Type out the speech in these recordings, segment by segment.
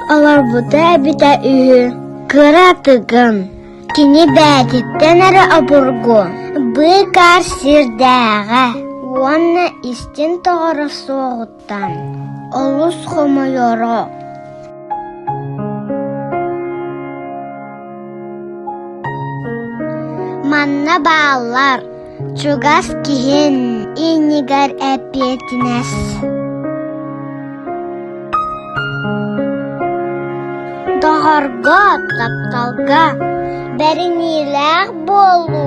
Алар бұта біта үйі. Кыра тыгын. Кені бәдеттен әрі абырго. Быкар сирдәға. Уанна истин тоғыры соғыттан. Олус хомойоро. Манна баллар. Чугас киген. Инигар әпетінес. Дағарға, тапталға, бәрінеләқ болу.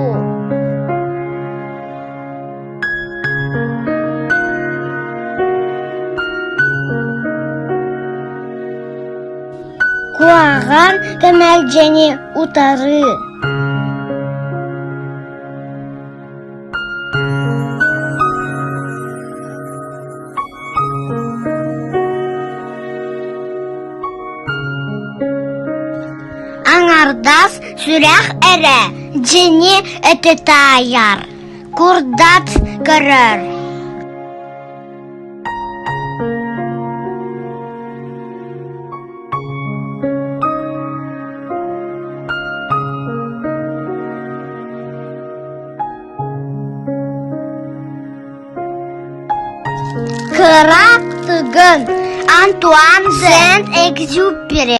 Куаған көмәл және утары. Аңардас сүрәх әрі, жені әті таяр, күрдат көрір. Кырак тыгын Антуан Сент-Экзюпери.